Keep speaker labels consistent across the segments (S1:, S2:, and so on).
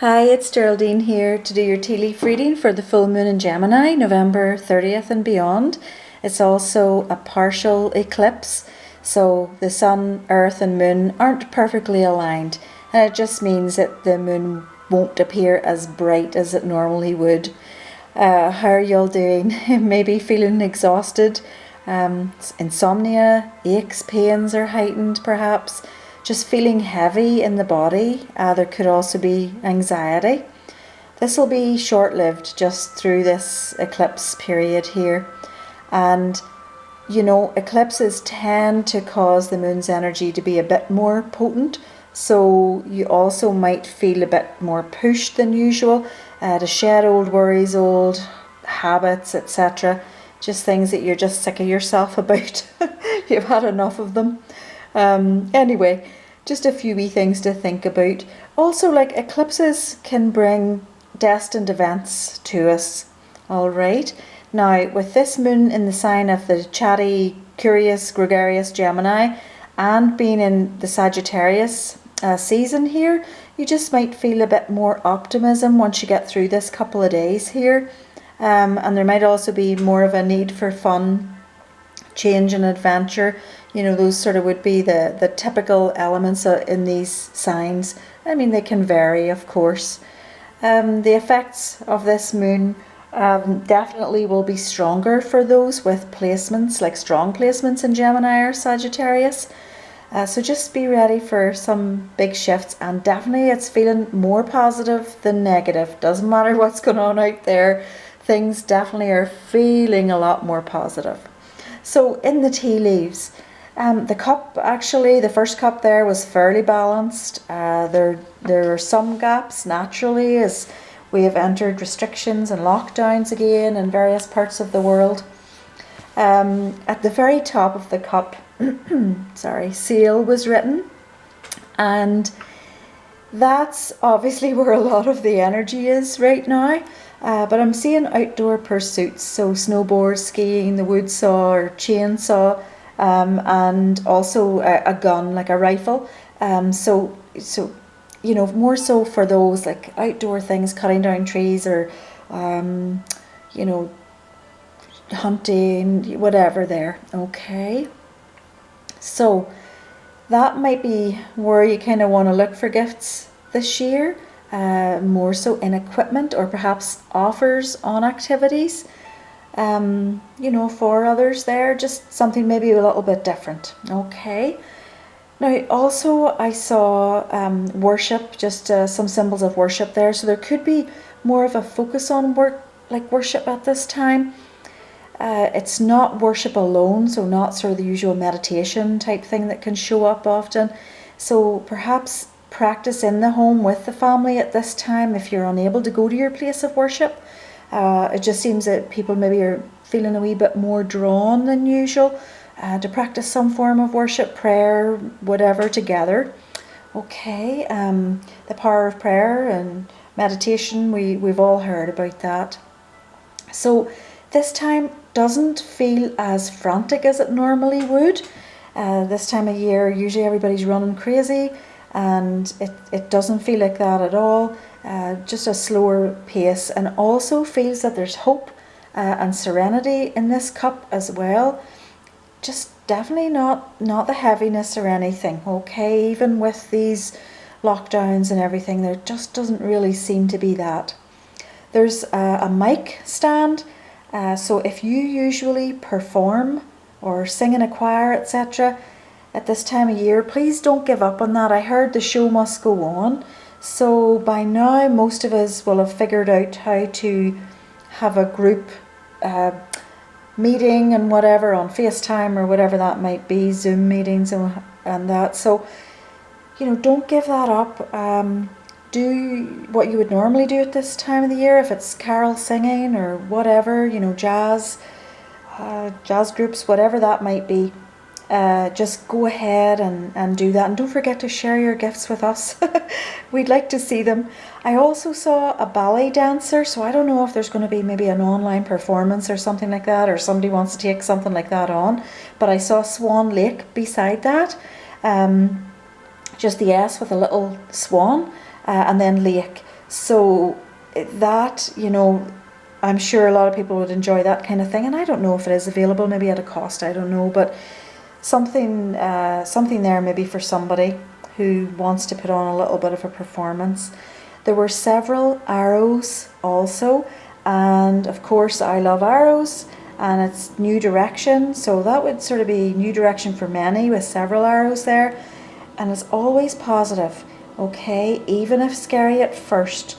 S1: Hi, it's Geraldine here to do your tea leaf reading for the full moon in Gemini, November 30th and beyond. It's also a partial eclipse, so the sun, earth and moon aren't perfectly aligned, and it just means that the moon won't appear as bright as it normally would. How are you all doing? Maybe feeling exhausted, insomnia, aches, pains are heightened perhaps. Just feeling heavy in the body. There could also be anxiety. This will be short-lived just through this eclipse period here. And you know, eclipses tend to cause the moon's energy to be a bit more potent. So you also might feel a bit more pushed than usual to shed old worries, old habits, etc. Just things that you're just sick of yourself about. You've had enough of them. Anyway, just a few wee things to think about. Also, like, eclipses can bring destined events to us. Alright, now with this moon in the sign of the chatty, curious, gregarious Gemini and being in the Sagittarius season here, you just might feel a bit more optimism once you get through this couple of days here. And there might also be more of a need for fun, change and adventure. You know, those sort of would be the typical elements in these signs. I mean, they can vary, of course. The effects of this moon definitely will be stronger for those with placements, like strong placements in Gemini or Sagittarius. So just be ready for some big shifts, and definitely it's feeling more positive than negative. Doesn't matter what's going on out there, things definitely are feeling a lot more positive. So in the tea leaves, the cup, actually, the first cup there was fairly balanced. There are some gaps naturally as we have entered restrictions and lockdowns again in various parts of the world. At the very top of the cup, sorry, sale was written, and that's obviously where a lot of the energy is right now. But I'm seeing outdoor pursuits, so snowboard, skiing, the wood saw or chainsaw, and also a gun, like a rifle. So you know, more so for those like outdoor things, cutting down trees or you know, hunting, whatever there. Okay, so that might be where you kind of want to look for gifts this year. More so in equipment or perhaps offers on activities, you know, for others there, just something maybe a little bit different. Okay, now also I saw worship, just some symbols of worship there, so there could be more of a focus on worship at this time. It's not worship alone, so not sort of the usual meditation type thing that can show up often. So perhaps practice in the home with the family at this time if you're unable to go to your place of worship. It just seems that people maybe are feeling a wee bit more drawn than usual to practice some form of worship, prayer, whatever, together. Okay, the power of prayer and meditation, we've all heard about that. So this time doesn't feel as frantic as it normally would. This time of year, usually everybody's running crazy, and it doesn't feel like that at all. Just a slower pace, and also feels that there's hope and serenity in this cup as well. Just definitely not the heaviness or anything. Okay, even with these lockdowns and everything, there just doesn't really seem to be that. There's a mic stand, so if you usually perform or sing in a choir, etc., at this time of year, please don't give up on that. I heard the show must go on. So by now, most of us will have figured out how to have a group meeting and whatever on FaceTime or whatever that might be, Zoom meetings and that. So, you know, don't give that up. Do what you would normally do at this time of the year. If it's carol singing or whatever, you know, jazz groups, whatever that might be. Just go ahead and do that, and don't forget to share your gifts with us. We'd like to see them. I also saw a ballet dancer, so I don't know if there's going to be maybe an online performance or something like that, or somebody wants to take something like that on, but I saw Swan Lake beside that, just the S with a little swan, and then lake. So that, you know, I'm sure a lot of people would enjoy that kind of thing, and I don't know if it is available, maybe at a cost, I don't know, but something something there maybe for somebody who wants to put on a little bit of a performance. There were several arrows also, and of course I love arrows, and it's new direction, so that would sort of be new direction for many with several arrows there, and it's always positive, okay, even if scary at first.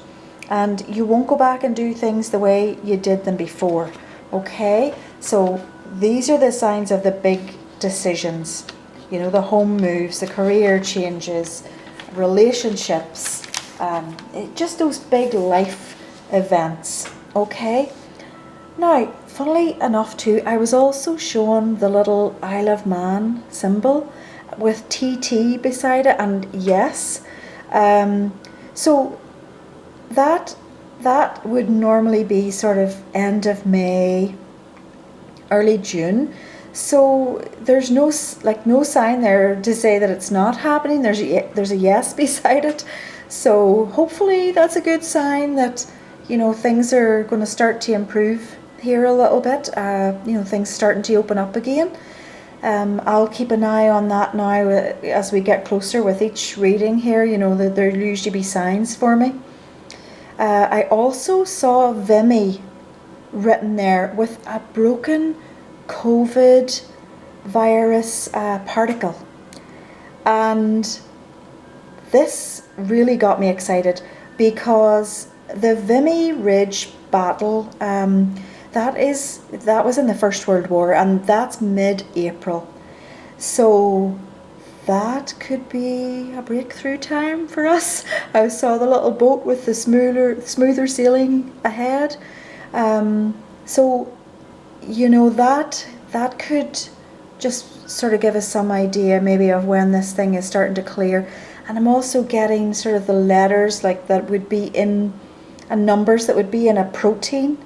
S1: And you won't go back and do things the way you did them before, okay? So these are the signs of the big decisions, you know, the home moves, the career changes, relationships, just those big life events, okay? Now, funnily enough too, I was also shown the little Isle of Man symbol with TT beside it, and yes, so that would normally be sort of end of May, early June. So there's no sign there to say that it's not happening. There's a yes beside it. So hopefully that's a good sign that, you know, things are going to start to improve here a little bit. You know, things starting to open up again. I'll keep an eye on that now as we get closer with each reading here. You know, that there'll usually be signs for me. I also saw Vimy written there with a broken COVID virus particle, and this really got me excited because the Vimy Ridge battle, that was in the First World War, and that's mid-April, so that could be a breakthrough time for us. I saw the little boat with the smoother sailing ahead. So, you know, that could just sort of give us some idea maybe of when this thing is starting to clear. And I'm also getting sort of the letters like that would be in, and numbers that would be in a protein.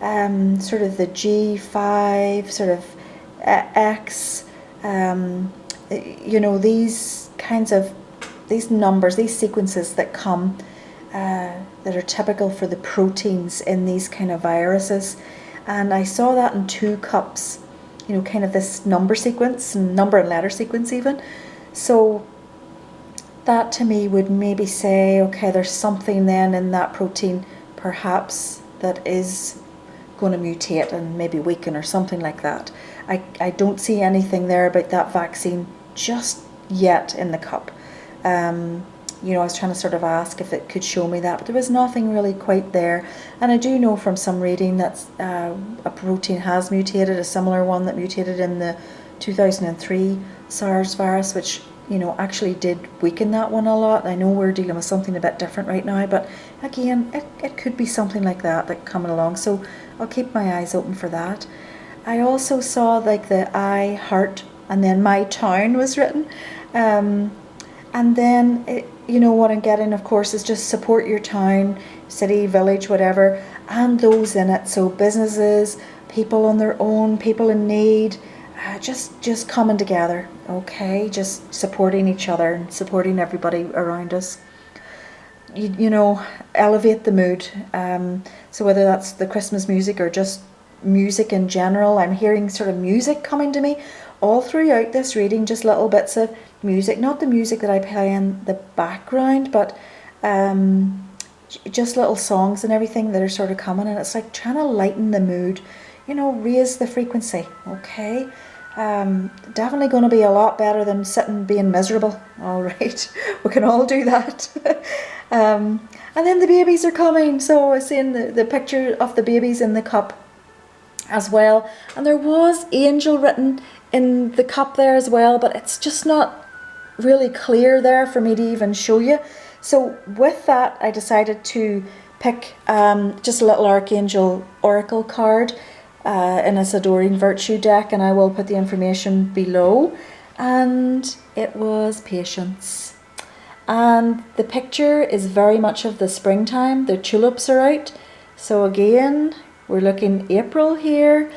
S1: Sort of the G5, sort of X, you know, these numbers, these sequences that come, that are typical for the proteins in these kind of viruses. And I saw that in 2 cups, you know, kind of this number sequence, and number and letter sequence even. So that to me would maybe say, okay, there's something then in that protein perhaps that is going to mutate and maybe weaken or something like that. I don't see anything there about that vaccine just yet in the cup. You know, I was trying to sort of ask if it could show me that, but there was nothing really quite there. And I do know from some reading that a protein has mutated, a similar one that mutated in the 2003 SARS virus, which, you know, actually did weaken that one a lot. I know we're dealing with something a bit different right now, but again, it could be something like that coming along. So I'll keep my eyes open for that. I also saw like the I, heart, and then my town was written. And then, you know, what I'm getting, of course, is just support your town, city, village, whatever, and those in it. So businesses, people on their own, people in need, just coming together, okay? Just supporting each other and supporting everybody around us. You know, elevate the mood. So whether that's the Christmas music or just music in general, I'm hearing sort of music coming to me all throughout this reading, just little bits of music, not the music that I play in the background, but just little songs and everything that are sort of coming, and it's like trying to lighten the mood, you know, raise the frequency, okay? Definitely going to be a lot better than sitting being miserable. All right, we can all do that. And then the babies are coming, so I seen the picture of the babies in the cup as well, and there was angel written in the cup there as well, but it's just not really clear there for me to even show you. So with that, I decided to pick just a little Archangel Oracle card in a Doreen Virtue deck, and I will put the information below. And it was patience, and the picture is very much of the springtime. The tulips are out, so again we're looking April here.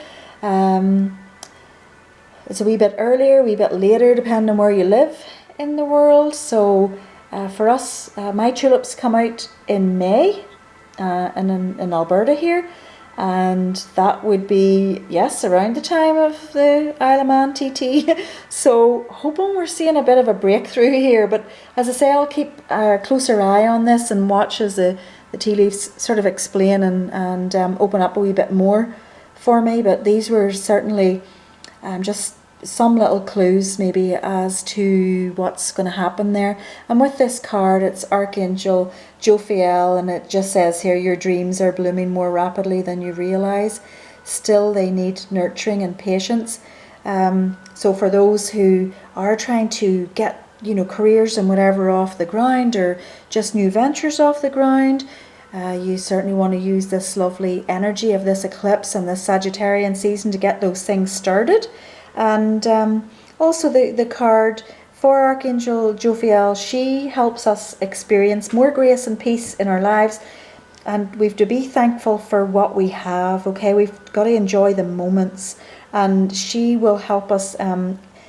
S1: It's a wee bit earlier, a wee bit later, depending on where you live in the world. So For us, my tulips come out in May in Alberta here, and that would be, yes, around the time of the Isle of Man TT. So hoping we're seeing a bit of a breakthrough here, but as I say, I'll keep a closer eye on this and watch as the tea leaves sort of explain and open up a wee bit more for me. But these were certainly just some little clues maybe as to what's going to happen there. And with this card, it's Archangel Jophiel, and it just says here, your dreams are blooming more rapidly than you realize. Still, they need nurturing and patience. So for those who are trying to get, careers and whatever off the ground, or just new ventures off the ground, you certainly want to use this lovely energy of this eclipse and this Sagittarian season to get those things started. And also the card for Archangel Jophiel, she helps us experience more grace and peace in our lives, and we've to be thankful for what we have. Okay, we've got to enjoy the moments, and she will help us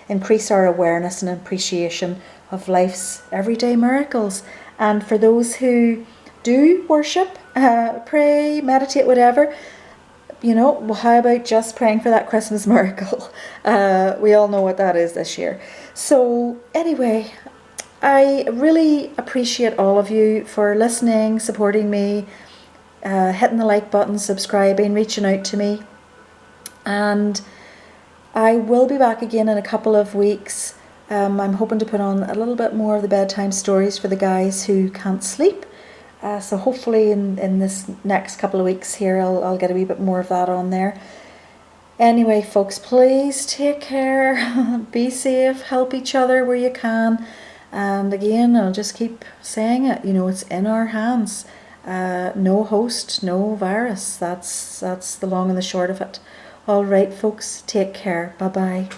S1: increase our awareness and appreciation of life's everyday miracles. And for those who do worship, pray, meditate, whatever, well, how about just praying for that Christmas miracle? We all know what that is this year. So anyway, I really appreciate all of you for listening, supporting me, hitting the like button, subscribing, reaching out to me. And I will be back again in a couple of weeks. I'm hoping to put on a little bit more of the bedtime stories for the guys who can't sleep. So hopefully in this next couple of weeks here, I'll get a wee bit more of that on there. Anyway, folks, please take care, be safe, help each other where you can. And again, I'll just keep saying it, it's in our hands. No host, no virus. That's the long and the short of it. All right, folks, take care. Bye-bye.